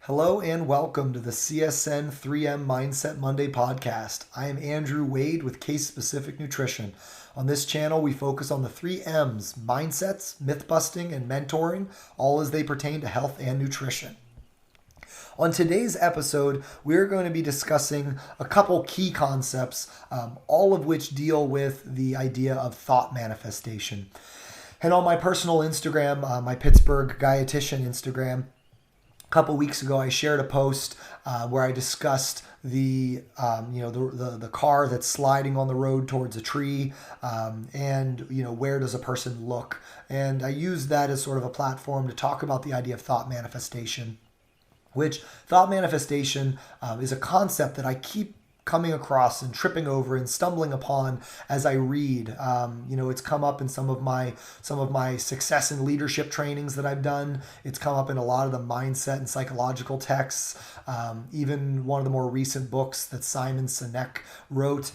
Hello and welcome to the CSN3M Mindset Monday podcast. I am Andrew Wade with Case Specific Nutrition. On this channel, we focus on the three M's: mindsets, myth busting, and mentoring, all as they pertain to health and nutrition. On today's episode, we're going to be discussing a couple key concepts, all of which deal with the idea of thought manifestation. And on my personal Instagram, my Pittsburgh Dietitian Instagram, couple weeks ago, I shared a post where I discussed the car that's sliding on the road towards a tree, and where does a person look? And I used that as sort of a platform to talk about the idea of thought manifestation, which thought manifestation is a concept that I keep coming across and tripping over and stumbling upon as I read. It's come up in some of my success and leadership trainings that I've done. It's come up in a lot of the mindset and psychological texts. Even one of the more recent books that Simon Sinek wrote,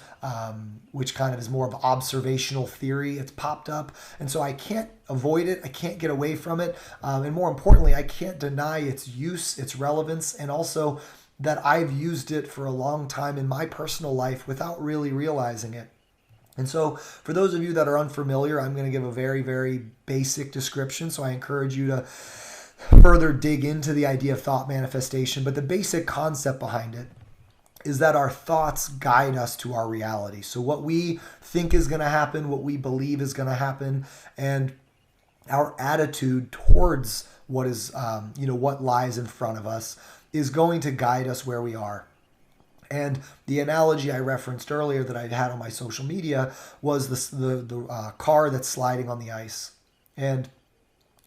which kind of is more of observational theory, it's popped up. And so I can't avoid it. I can't get away from it. And more importantly, I can't deny its use, its relevance, and also that I've used it for a long time in my personal life without really realizing it. And so for those of you that are unfamiliar, I'm going to give a very, very basic description. So I encourage you to further dig into the idea of thought manifestation. But the basic concept behind it is that our thoughts guide us to our reality. So what we think is going to happen, what we believe is going to happen, and our attitude towards what is, what lies in front of us is going to guide us where we are. And the analogy I referenced earlier that I'd had on my social media was the car that's sliding on the ice. And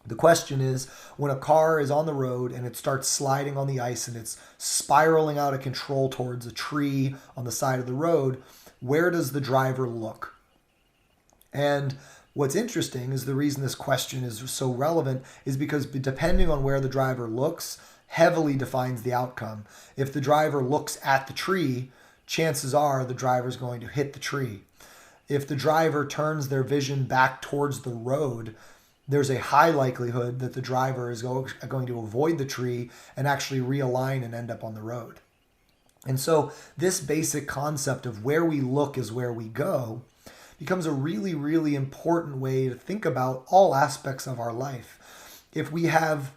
the question is, when a car is on the road and it starts sliding on the ice and it's spiraling out of control towards a tree on the side of the road, where does the driver look? And what's interesting is the reason this question is so relevant is because depending on where the driver looks, heavily defines the outcome. If the driver looks at the tree, chances are the driver's going to hit the tree. If the driver turns their vision back towards the road, there's a high likelihood that the driver is going to avoid the tree and actually realign and end up on the road. And so this basic concept of where we look is where we go becomes a really, really important way to think about all aspects of our life. If we have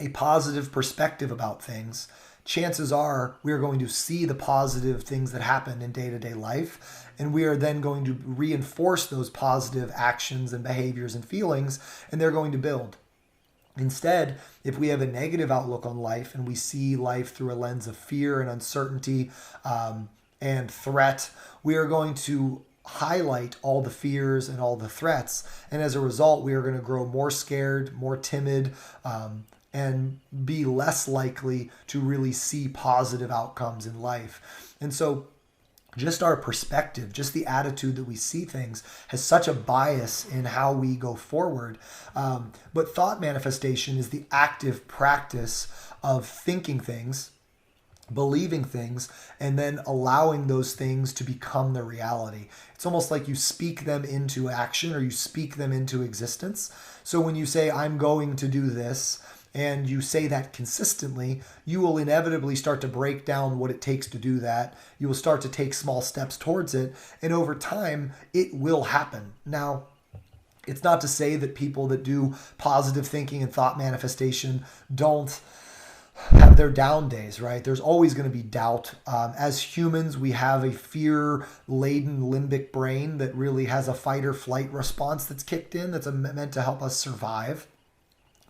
a positive perspective about things, chances are we're going to see the positive things that happen in day-to-day life, and we are then going to reinforce those positive actions and behaviors and feelings, and they're going to build. Instead, if we have a negative outlook on life and we see life through a lens of fear and uncertainty and threat, we are going to highlight all the fears and all the threats, and as a result, we are going to grow more scared, more timid, and be less likely to really see positive outcomes in life. And so just our perspective, just the attitude that we see things has such a bias in how we go forward. But thought manifestation is the active practice of thinking things, believing things, and then allowing those things to become the reality. It's almost like you speak them into action or you speak them into existence. So when you say, I'm going to do this, and you say that consistently, you will inevitably start to break down what it takes to do that. You will start to take small steps towards it, and over time, it will happen. Now, it's not to say that people that do positive thinking and thought manifestation don't have their down days, right? There's always going to be doubt. As humans, we have a fear-laden limbic brain that really has a fight or flight response that's kicked in that's meant to help us survive.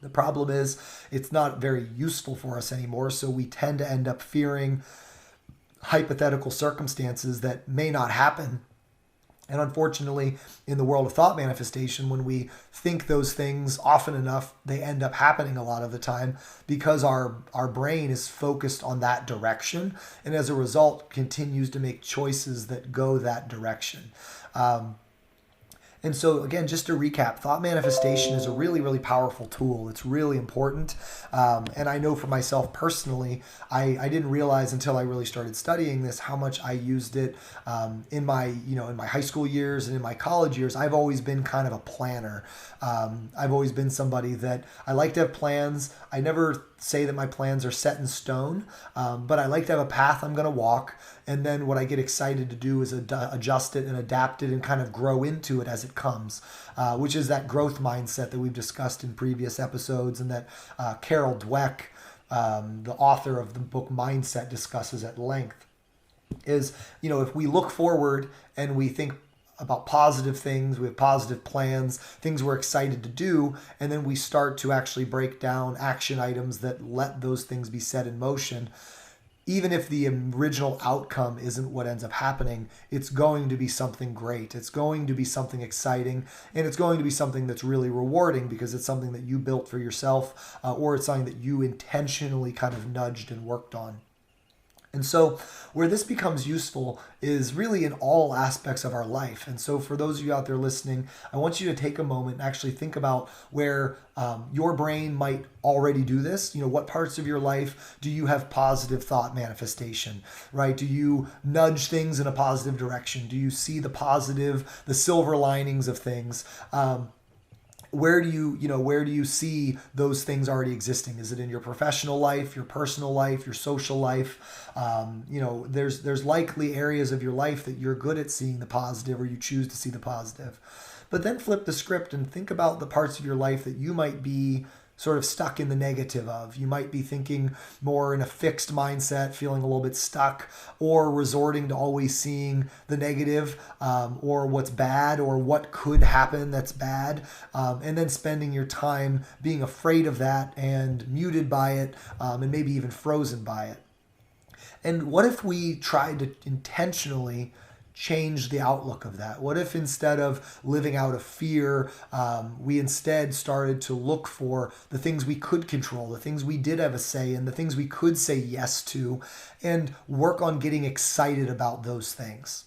The problem is it's not very useful for us anymore, so we tend to end up fearing hypothetical circumstances that may not happen. And unfortunately, in the world of thought manifestation, when we think those things often enough, they end up happening a lot of the time because our brain is focused on that direction, and as a result, continues to make choices that go that direction. And so again, just to recap, thought manifestation is a really, really powerful tool. It's really important. And I know for myself personally, I didn't realize until I really started studying this how much I used it in my high school years and in my college years. I've always been kind of a planner. I've always been somebody that I like to have plans. I never say that my plans are set in stone, but I like to have a path I'm going to walk. And then what I get excited to do is adjust it and adapt it and kind of grow into it as it comes, which is that growth mindset that we've discussed in previous episodes and that Carol Dweck, the author of the book Mindset, discusses at length. Is, if we look forward and we think about positive things, we have positive plans, things we're excited to do, and then we start to actually break down action items that let those things be set in motion. Even if the original outcome isn't what ends up happening, it's going to be something great. It's going to be something exciting, and it's going to be something that's really rewarding because it's something that you built for yourself, or it's something that you intentionally kind of nudged and worked on. And so where this becomes useful is really in all aspects of our life. And so for those of you out there listening, I want you to take a moment and actually think about where your brain might already do this. What parts of your life do you have positive thought manifestation, right? Do you nudge things in a positive direction? Do you see the positive, the silver linings of things? Where do you see those things already existing? Is it in your professional life, your personal life, your social life? There's likely areas of your life that you're good at seeing the positive, or you choose to see the positive. But then flip the script and think about the parts of your life that you might be sort of stuck in the negative of. You might be thinking more in a fixed mindset, feeling a little bit stuck, or resorting to always seeing the negative, or what's bad, or what could happen that's bad, and then spending your time being afraid of that and muted by it, and maybe even frozen by it. And what if we tried to intentionally change the outlook of that? What if instead of living out of fear, we instead started to look for the things we could control, the things we did have a say in, the things we could say yes to, and work on getting excited about those things?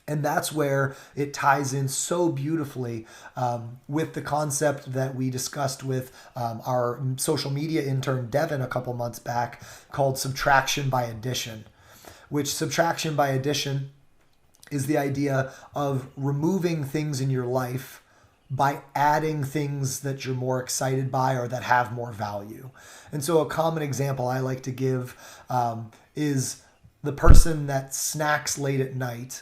And that's where it ties in so beautifully with the concept that we discussed with our social media intern, Devin, a couple months back, called subtraction by addition, which subtraction by addition is the idea of removing things in your life by adding things that you're more excited by or that have more value. And so a common example I like to give is the person that snacks late at night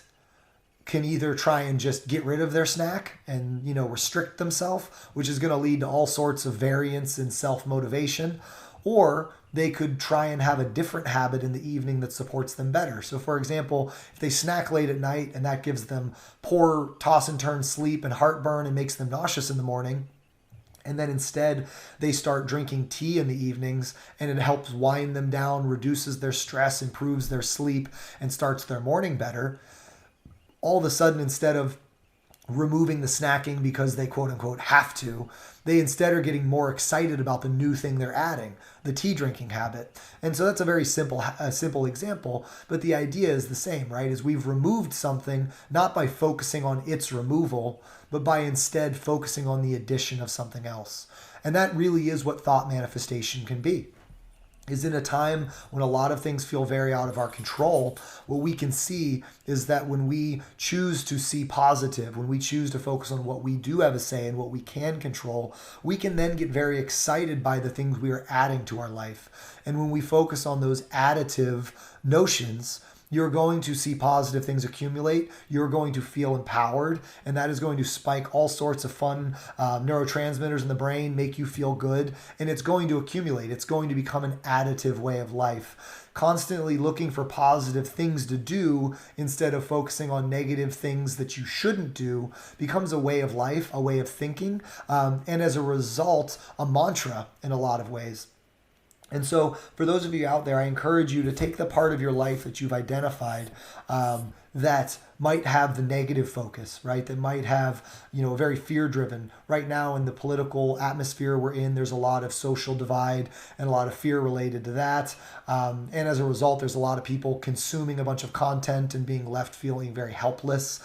can either try and just get rid of their snack and, restrict themselves, which is going to lead to all sorts of variance in self-motivation, or they could try and have a different habit in the evening that supports them better. So for example, if they snack late at night and that gives them poor toss and turn sleep and heartburn and makes them nauseous in the morning, and then instead they start drinking tea in the evenings and it helps wind them down, reduces their stress, improves their sleep, and starts their morning better, all of a sudden, instead of removing the snacking because they quote unquote have to, they instead are getting more excited about the new thing they're adding, the tea drinking habit. And so that's a very simple example, but the idea is the same, right? Is we've removed something not by focusing on its removal, but by instead focusing on the addition of something else. And that really is what thought manifestation can be. Is in a time when a lot of things feel very out of our control, what we can see is that when we choose to see positive, when we choose to focus on what we do have a say and what we can control, we can then get very excited by the things we are adding to our life. And when we focus on those additive notions, you're going to see positive things accumulate. You're going to feel empowered, and that is going to spike all sorts of fun neurotransmitters in the brain, make you feel good, and it's going to accumulate. It's going to become an additive way of life. Constantly looking for positive things to do instead of focusing on negative things that you shouldn't do becomes a way of life, a way of thinking, and as a result, a mantra in a lot of ways. And so for those of you out there, I encourage you to take the part of your life that you've identified that might have the negative focus, right? That might have, very fear-driven. Right now in the political atmosphere we're in, there's a lot of social divide and a lot of fear related to that. And as a result, there's a lot of people consuming a bunch of content and being left feeling very helpless.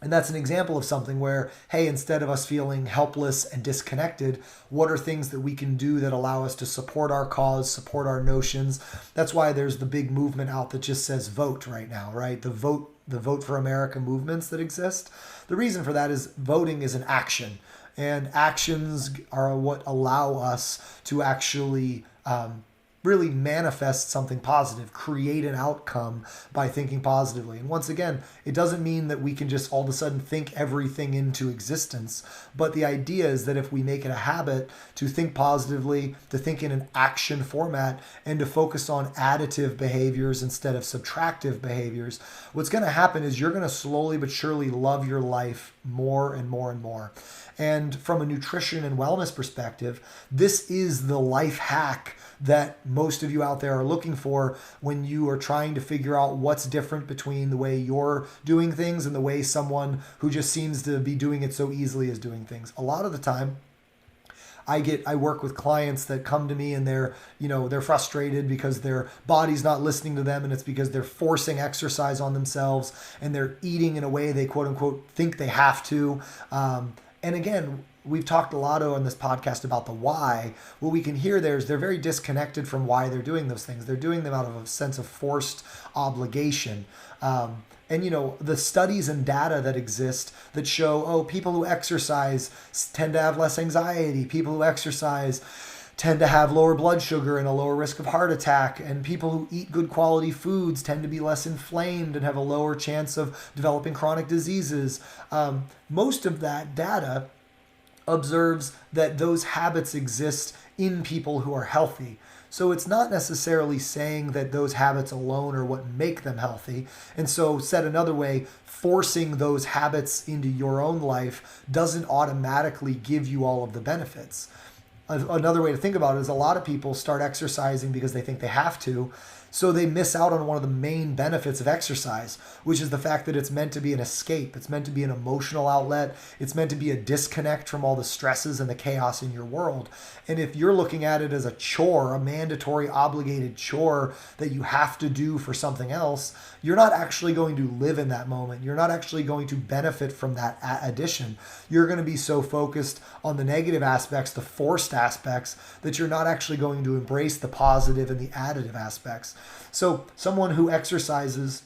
And that's an example of something where, hey, instead of us feeling helpless and disconnected, what are things that we can do that allow us to support our cause, support our notions? That's why there's the big movement out that just says vote right now, right? The Vote for America movements that exist. The reason for that is voting is an action. And actions are what allow us to actually really manifest something positive, create an outcome by thinking positively. And once again, it doesn't mean that we can just all of a sudden think everything into existence. But the idea is that if we make it a habit to think positively, to think in an action format, and to focus on additive behaviors instead of subtractive behaviors, what's going to happen is you're going to slowly but surely love your life more and more and more. And from a nutrition and wellness perspective, this is the life hack that most of you out there are looking for when you are trying to figure out what's different between the way you're doing things and the way someone who just seems to be doing it so easily is doing things. A lot of the time, I work with clients that come to me and they're frustrated because their body's not listening to them, and it's because they're forcing exercise on themselves and they're eating in a way they quote unquote think they have to. And again, we've talked a lot on this podcast about the why. What we can hear there is they're very disconnected from why they're doing those things. They're doing them out of a sense of forced obligation. And the studies and data that exist that show, people who exercise tend to have less anxiety. People who exercise tend to have lower blood sugar and a lower risk of heart attack. And people who eat good quality foods tend to be less inflamed and have a lower chance of developing chronic diseases. Most of that data observes that those habits exist in people who are healthy. So it's not necessarily saying that those habits alone are what make them healthy. And so, said another way, forcing those habits into your own life doesn't automatically give you all of the benefits. Another way to think about it is a lot of people start exercising because they think they have to. So they miss out on one of the main benefits of exercise, which is the fact that it's meant to be an escape. It's meant to be an emotional outlet. It's meant to be a disconnect from all the stresses and the chaos in your world. And if you're looking at it as a chore, a mandatory obligated chore that you have to do for something else, you're not actually going to live in that moment. You're not actually going to benefit from that addition. You're going to be so focused on the negative aspects, the forced aspects, that you're not actually going to embrace the positive and the additive aspects. So someone who exercises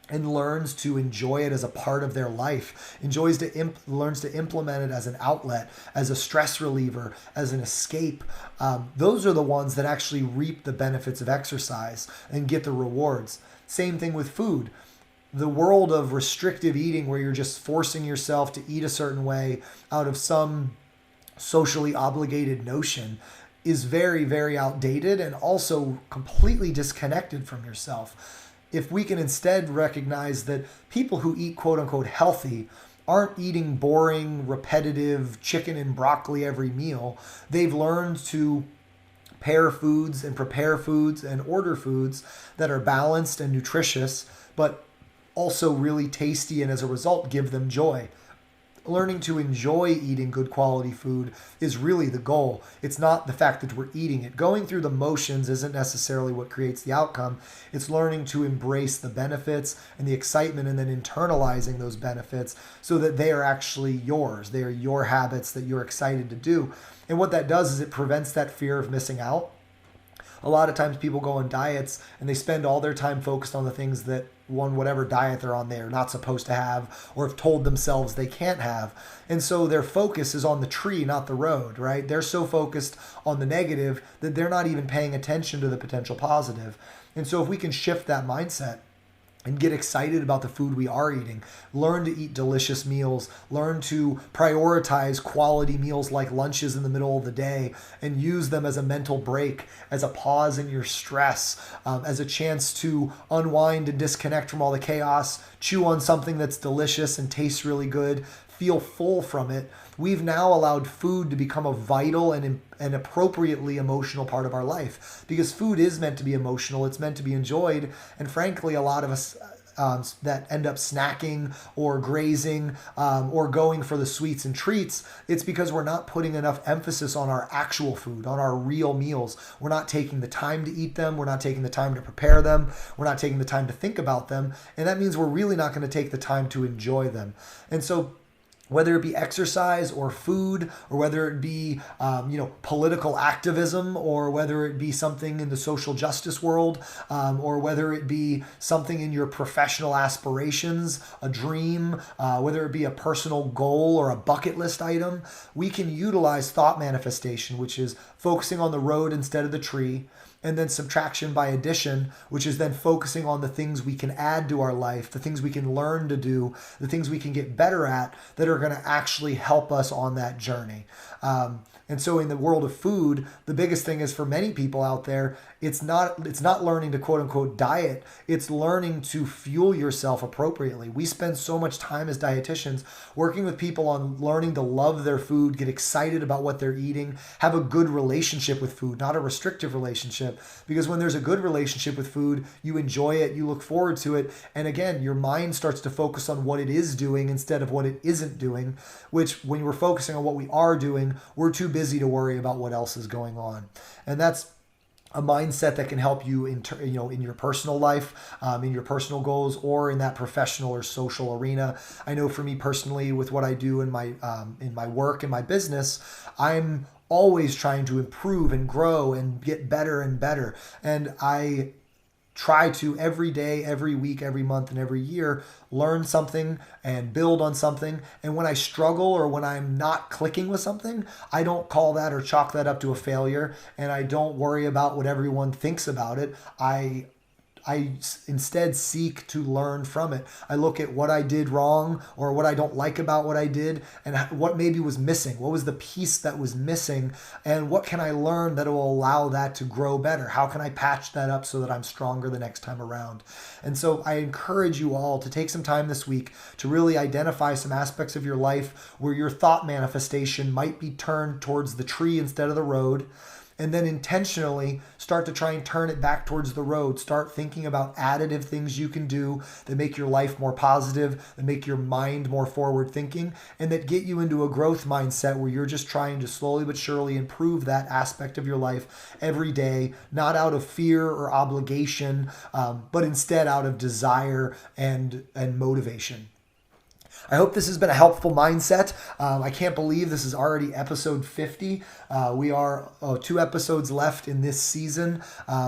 and learns to enjoy it as a part of their life, learns to implement it as an outlet, as a stress reliever, as an escape, those are the ones that actually reap the benefits of exercise and get the rewards. Same thing with food. The world of restrictive eating, where you're just forcing yourself to eat a certain way out of some socially obligated notion, is very, very outdated and also completely disconnected from yourself. If we can instead recognize that people who eat quote unquote healthy aren't eating boring, repetitive chicken and broccoli every meal, they've learned to pair foods and prepare foods and order foods that are balanced and nutritious, but also really tasty, and as a result give them joy. Learning to enjoy eating good quality food is really the goal. It's not the fact that we're eating it. Going through the motions isn't necessarily what creates the outcome. It's learning to embrace the benefits and the excitement, and then internalizing those benefits so that they are actually yours. They are your habits that you're excited to do. And what that does is it prevents that fear of missing out. A lot of times people go on diets and they spend all their time focused on the things that whatever diet they're on, they're not supposed to have, or have told themselves they can't have. And so their focus is on the tree, not the road, right? They're so focused on the negative that they're not even paying attention to the potential positive. And so if we can shift that mindset and get excited about the food we are eating, learn to eat delicious meals, learn to prioritize quality meals like lunches in the middle of the day, and use them as a mental break, as a pause in your stress, as a chance to unwind and disconnect from all the chaos, chew on something that's delicious and tastes really good, feel full from it. We've now allowed food to become a vital and appropriately emotional part of our life, because food is meant to be emotional. It's meant to be enjoyed. And frankly, a lot of us that end up snacking or grazing or going for the sweets and treats, it's because we're not putting enough emphasis on our actual food, on our real meals. We're not taking the time to eat them. We're not taking the time to prepare them. We're not taking the time to think about them. And that means we're really not going to take the time to enjoy them. And so whether it be exercise or food, or whether it be political activism, or whether it be something in the social justice world, or whether it be something in your professional aspirations, a dream, whether it be a personal goal or a bucket list item, we can utilize thought manifestation, which is focusing on the road instead of the tree, and then subtraction by addition, which is then focusing on the things we can add to our life, the things we can learn to do, the things we can get better at that are going to actually help us on that journey. And so in the world of food, the biggest thing is for many people out there, it's not learning to quote unquote diet. It's learning to fuel yourself appropriately. We spend so much time as dietitians working with people on learning to love their food, get excited about what they're eating, have a good relationship with food, not a restrictive relationship. Because when there's a good relationship with food, you enjoy it, you look forward to it. And again, your mind starts to focus on what it is doing instead of what it isn't doing, which when we're focusing on what we are doing, we're too busy to worry about what else is going on. And that's a mindset that can help you in your personal life, in your personal goals, or in that professional or social arena. I know for me personally, with what I do in my work and my business, I'm always trying to improve and grow and get better and better. And I try to every day, every week, every month, and every year learn something and build on something. And when I struggle or when I'm not clicking with something, I don't call that or chalk that up to a failure, and I don't worry about what everyone thinks about it. I instead seek to learn from it. I look at what I did wrong or what I don't like about what I did and what maybe was missing. What was the piece that was missing, and what can I learn that will allow that to grow better? How can I patch that up so that I'm stronger the next time around? And so I encourage you all to take some time this week to really identify some aspects of your life where your thought manifestation might be turned towards the tree instead of the road. And then intentionally start to try and turn it back towards the road. Start thinking about additive things you can do that make your life more positive, that make your mind more forward thinking, and that get you into a growth mindset where you're just trying to slowly but surely improve that aspect of your life every day, not out of fear or obligation, but instead out of desire and motivation. I hope this has been a helpful mindset. I can't believe this is already episode 50. We are 2 episodes left in this season.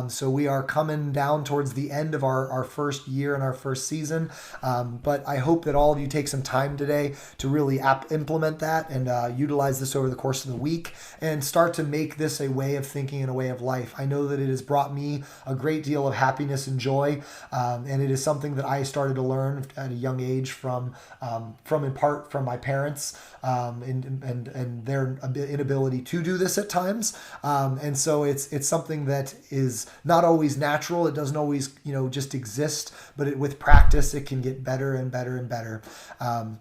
So we are coming down towards the end of our first year and our first season. But I hope that all of you take some time today to really implement that and utilize this over the course of the week and start to make this a way of thinking and a way of life. I know that it has brought me a great deal of happiness and joy. And it is something that I started to learn at a young age from in part from my parents and their inability to do this at times. And so it's something that is not always natural. It doesn't always, just exist, but with practice, it can get better and better and better.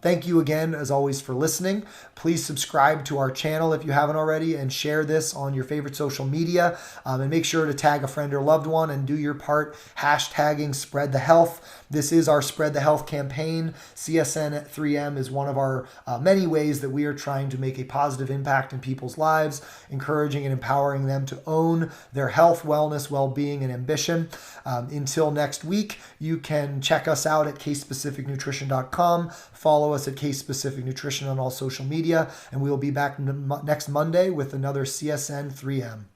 Thank you again, as always, for listening. Please subscribe to our channel if you haven't already and share this on your favorite social media. And make sure to tag a friend or loved one and do your part hashtagging Spread the Health. This is our Spread the Health campaign. CSN3M is one of our many ways that we are trying to make a positive impact in people's lives, encouraging and empowering them to own their health, wellness, well-being, and ambition. Until next week, you can check us out at casespecificnutrition.com. Follow us at Case Specific Nutrition on all social media, and we will be back next Monday with another CSN3M.